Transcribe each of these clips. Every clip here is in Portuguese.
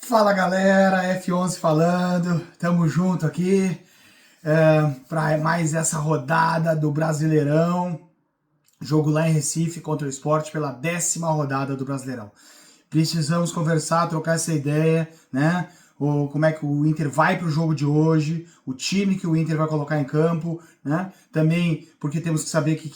Fala galera, F11 falando, tamo junto aqui para mais essa rodada do Brasileirão, jogo lá em Recife contra o Sport pela 10ª rodada do Brasileirão. Precisamos conversar, trocar essa ideia, né? Como é que o Inter vai para o jogo de hoje, o time que o Inter vai colocar em campo, né? Também porque temos que saber que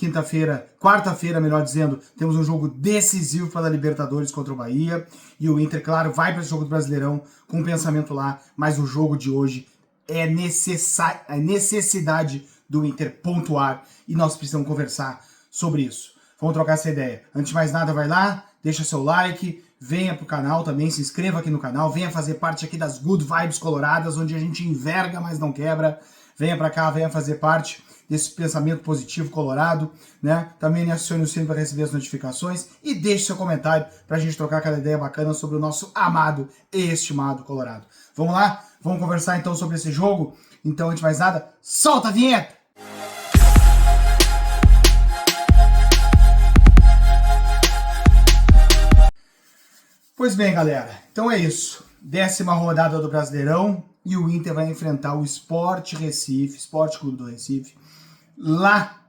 quarta-feira, melhor dizendo, temos um jogo decisivo pela Libertadores contra o Bahia, e o Inter, claro, vai para esse jogo do Brasileirão com um pensamento lá, mas o jogo de hoje é necessidade do Inter pontuar, e nós precisamos conversar sobre isso. Vamos trocar essa ideia. Antes de mais nada, vai lá, deixa seu like, venha pro canal também, se inscreva aqui no canal, venha fazer parte aqui das Good Vibes Coloradas, onde a gente enverga, mas não quebra. Venha pra cá, venha fazer parte desse pensamento positivo colorado, né? Também acione o sino para receber as notificações e deixe seu comentário pra gente trocar aquela ideia bacana sobre o nosso amado e estimado Colorado. Vamos lá? Vamos conversar então sobre esse jogo? Então, antes de mais nada, solta a vinheta! Pois bem, galera, então é isso. 10ª rodada do Brasileirão e o Inter vai enfrentar o Sport Recife, Sport Clube do Recife, lá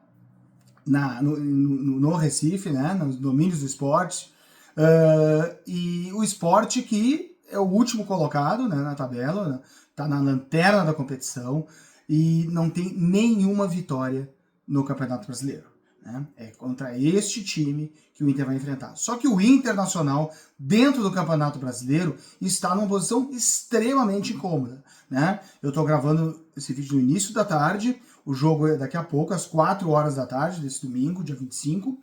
no Recife, né, nos domínios do Sport. E o Sport que é o último colocado, né, na tabela, tá na lanterna da competição e não tem nenhuma vitória no Campeonato Brasileiro. Né? É contra este time que o Inter vai enfrentar. Só que o Internacional, dentro do Campeonato Brasileiro, está numa posição extremamente incômoda. Né? Eu estou gravando esse vídeo no início da tarde, o jogo é daqui a pouco, às 4 horas da tarde desse domingo, dia 25,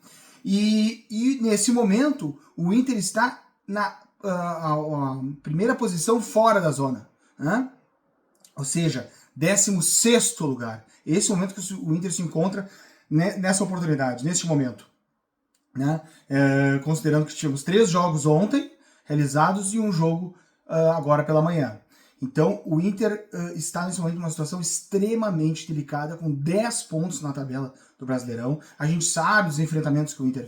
e nesse momento o Inter está na a primeira posição fora da zona. Né? Ou seja, 16º lugar. Esse é o momento que o Inter se encontra nessa oportunidade, neste momento, né? Considerando que tivemos 3 jogos ontem realizados e um jogo agora pela manhã. Então o Inter está nesse momento numa situação extremamente delicada, com 10 pontos na tabela do Brasileirão. A gente sabe dos enfrentamentos que o Inter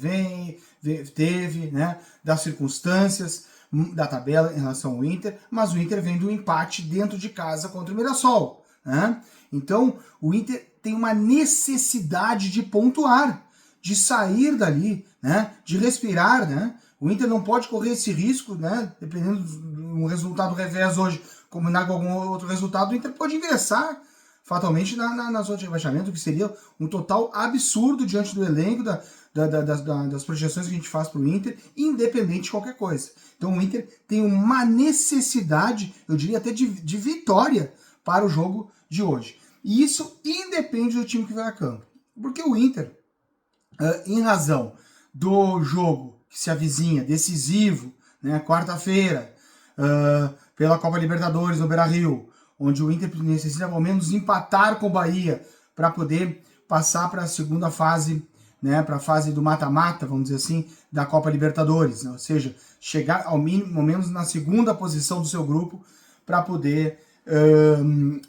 teve, né? Das circunstâncias da tabela em relação ao Inter, mas o Inter vem do empate dentro de casa contra o Mirassol. Né? Então o Inter tem uma necessidade de pontuar, de sair dali, né? De respirar. Né? O Inter não pode correr esse risco, né? Dependendo de um resultado revés hoje, combinar com algum outro resultado, o Inter pode ingressar fatalmente na zona de rebaixamento, que seria um total absurdo diante do elenco, das projeções que a gente faz para o Inter, independente de qualquer coisa. Então o Inter tem uma necessidade, eu diria até de vitória, para o jogo de hoje. E isso independe do time que vai a campo. Porque o Inter, em razão do jogo que se avizinha, decisivo, né, quarta-feira, pela Copa Libertadores no Beira-Rio, onde o Inter necessita ao menos empatar com o Bahia para poder passar para a segunda fase, né, para a fase do mata-mata, vamos dizer assim, da Copa Libertadores. Né, ou seja, chegar ao menos na segunda posição do seu grupo para poder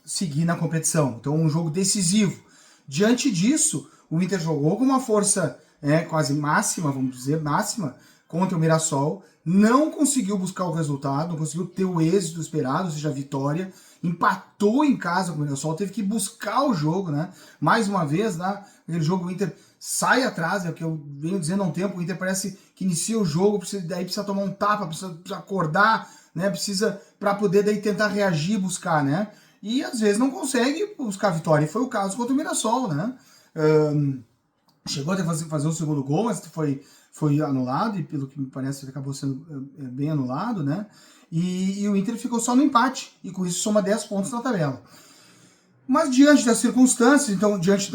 seguir na competição. Então um jogo decisivo. Diante disso, o Inter jogou com uma força quase máxima, vamos dizer, máxima, contra o Mirassol, não conseguiu buscar o resultado, não conseguiu ter o êxito esperado, ou seja, a vitória, empatou em casa com o Mirassol, teve que buscar o jogo, né? Mais uma vez, né? Aquele jogo o Inter sai atrás, é o que eu venho dizendo há um tempo, o Inter parece que inicia o jogo, daí precisa tomar um tapa, precisa acordar, né? Precisa para poder daí tentar reagir, buscar, né? E às vezes não consegue buscar a vitória. E foi o caso contra o Mirassol, né? Chegou até fazer um segundo gol, mas foi anulado, e pelo que me parece ele acabou sendo bem anulado, né? E o Inter ficou só no empate, e com isso soma 10 pontos na tabela. Mas diante das circunstâncias, então diante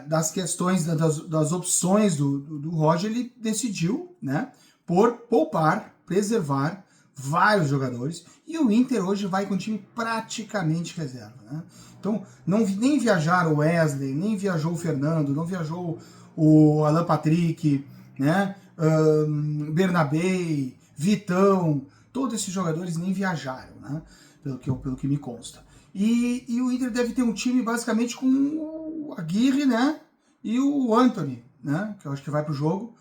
das questões, das opções do Roger, ele decidiu, né, por poupar, preservar vários jogadores, e o Inter hoje vai com o time praticamente reserva. Né? Então nem viajaram o Wesley, nem viajou o Fernando, não viajou o Alan Patrick, né? Bernabé, Vitão, todos esses jogadores nem viajaram, né? pelo que me consta. E o Inter deve ter um time basicamente com o Aguirre, né? E o Antony, né? Que eu acho que vai para o jogo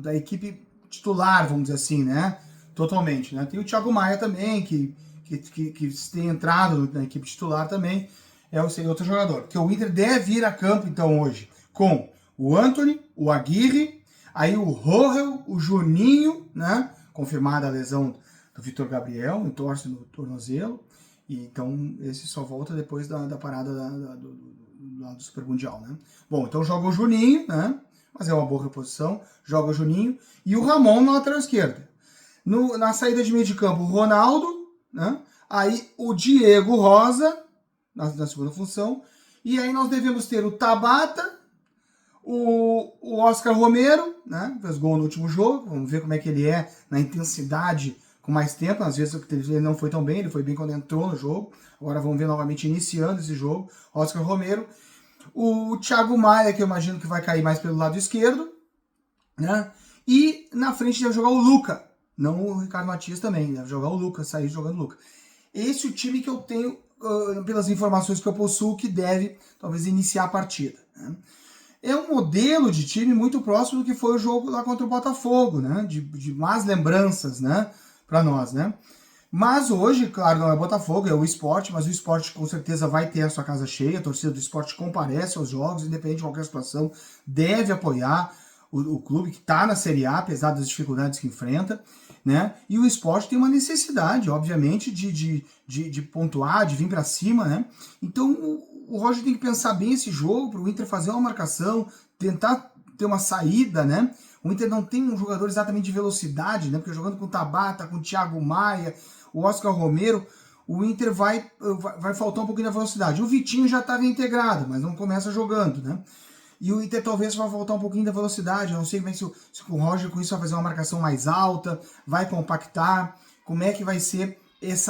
da equipe titular, vamos dizer assim, né? totalmente, né? Tem o Thiago Maia também, que tem entrado na equipe titular também, seria outro jogador. Porque o Inter deve ir a campo, então, hoje, com o Antony, o Aguirre, aí o Rohel, o Juninho, né? Confirmada a lesão do Vitor Gabriel, entorse no tornozelo. E, então, esse só volta depois da parada do Super Mundial, né? Bom, então joga o Juninho, né? Mas é uma boa reposição. Joga o Juninho e o Ramon na lateral esquerda. Na saída de meio de campo, o Ronaldo, né? Aí o Diego Rosa, na segunda função. E aí nós devemos ter o Tabata, o Oscar Romero, né? Fez gol no último jogo. Vamos ver como é que ele é na intensidade com mais tempo. Às vezes ele não foi tão bem, ele foi bem quando entrou no jogo. Agora vamos ver novamente iniciando esse jogo. Oscar Romero. O Thiago Maia, que eu imagino que vai cair mais pelo lado esquerdo, né? E na frente deve jogar o Luca. Não o Ricardo Matias também, deve jogar o Luca, sair jogando o Luca. Esse é o time que eu tenho, pelas informações que eu possuo, que deve talvez iniciar a partida, né? É um modelo de time muito próximo do que foi o jogo lá contra o Botafogo, né? De más lembranças, né? Para nós, né? Mas hoje, claro, não é Botafogo, é o Sport, mas o Sport com certeza vai ter a sua casa cheia, a torcida do Sport comparece aos jogos, independente de qualquer situação, deve apoiar o clube que está na Série A, apesar das dificuldades que enfrenta, né? E o Sport tem uma necessidade, obviamente, de pontuar, de vir para cima, né? Então o Roger tem que pensar bem esse jogo para o Inter fazer uma marcação, tentar ter uma saída, né? O Inter não tem um jogador exatamente de velocidade, né? Porque jogando com o Tabata, com o Thiago Maia, o Oscar Romero, o Inter vai faltar um pouquinho da velocidade. O Vitinho já estava integrado, mas não começa jogando, né? E o Inter talvez vai faltar um pouquinho da velocidade. Eu não sei como é se o Roger com isso vai fazer uma marcação mais alta, vai compactar, como é que vai ser esse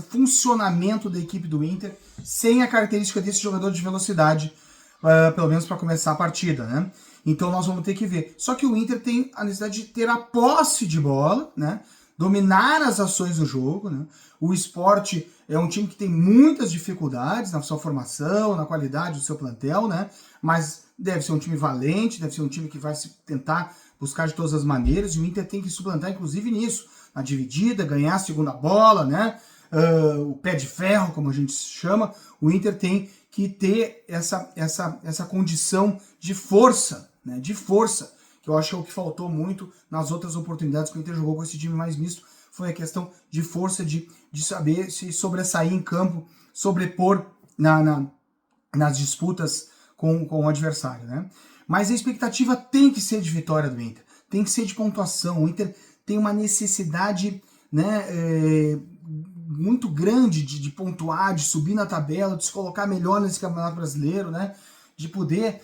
funcionamento da equipe do Inter sem a característica desse jogador de velocidade, pelo menos para começar a partida, né? Então nós vamos ter que ver. Só que o Inter tem a necessidade de ter a posse de bola, né? Dominar as ações do jogo, né? O Sport é um time que tem muitas dificuldades na sua formação, na qualidade do seu plantel, né? Mas deve ser um time valente, deve ser um time que vai se tentar buscar de todas as maneiras, e o Inter tem que suplantar, inclusive, nisso, na dividida, ganhar a segunda bola, né? O pé de ferro, como a gente chama. O Inter tem que ter essa condição de força, né? De força, que eu acho que é o que faltou muito nas outras oportunidades que o Inter jogou com esse time mais misto, foi a questão de força, de saber se sobressair em campo, sobrepor nas disputas com o adversário, né? Mas a expectativa tem que ser de vitória do Inter, tem que ser de pontuação. O Inter tem uma necessidade, né, muito grande de pontuar, de subir na tabela, de se colocar melhor nesse Campeonato Brasileiro, né? De poder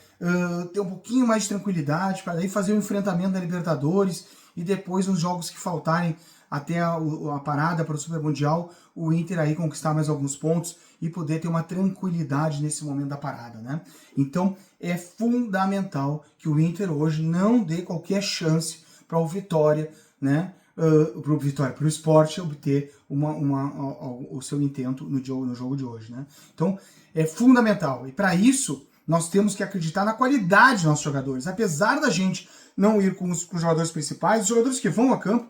ter um pouquinho mais de tranquilidade para daí fazer o enfrentamento da Libertadores e depois nos jogos que faltarem até a parada para o Super Mundial, o Inter aí conquistar mais alguns pontos e poder ter uma tranquilidade nesse momento da parada, né? Então é fundamental que o Inter hoje não dê qualquer chance para o Vitória, né? Para o Sport obter o seu intento no jogo de hoje, né? Então é fundamental, e para isso nós temos que acreditar na qualidade dos nossos jogadores. Apesar da gente não ir com os jogadores principais, os jogadores que vão a campo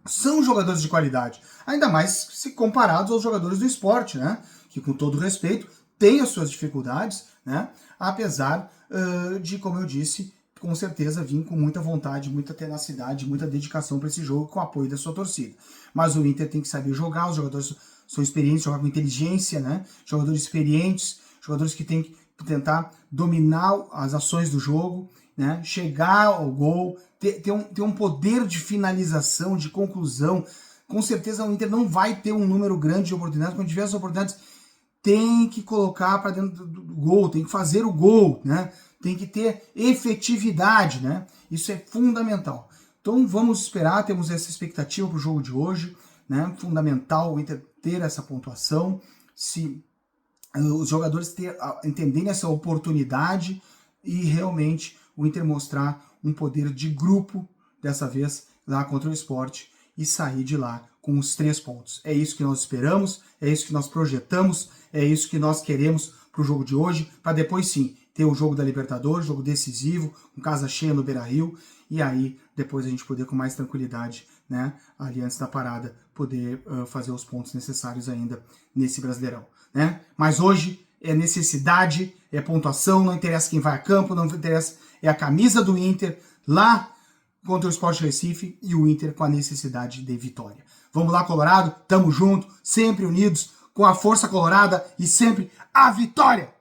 são jogadores de qualidade, ainda mais se comparados aos jogadores do Sport, né? Que, com todo respeito, têm as suas dificuldades, né? Apesar de, como eu disse, com certeza vir com muita vontade, muita tenacidade, muita dedicação para esse jogo, com o apoio da sua torcida. Mas o Inter tem que saber jogar, os jogadores são experientes, jogar com inteligência, né? Jogadores experientes, jogadores que têm que tentar dominar as ações do jogo, né? Chegar ao gol, ter um poder de finalização, de conclusão. Com certeza o Inter não vai ter um número grande de oportunidades, quando tiver as oportunidades tem que colocar para dentro do gol, tem que fazer o gol, né? Tem que ter efetividade, né? Isso é fundamental. Então vamos esperar, temos essa expectativa para o jogo de hoje, né? Fundamental o Inter ter essa pontuação, se os jogadores entenderem essa oportunidade e realmente o Inter mostrar um poder de grupo, dessa vez lá contra o Sport, e sair de lá com os 3 pontos. É isso que nós esperamos, é isso que nós projetamos, é isso que nós queremos para o jogo de hoje, para depois sim ter o jogo da Libertadores, jogo decisivo, com casa cheia no Beira-Rio, e aí depois a gente poder com mais tranquilidade né, ali antes da parada, poder fazer os pontos necessários ainda nesse Brasileirão, né? Mas hoje é necessidade, é pontuação, não interessa quem vai a campo, não interessa, é a camisa do Inter lá contra o Sport Recife e o Inter com a necessidade de vitória. Vamos lá, Colorado, tamo junto, sempre unidos, com a força colorada e sempre a vitória!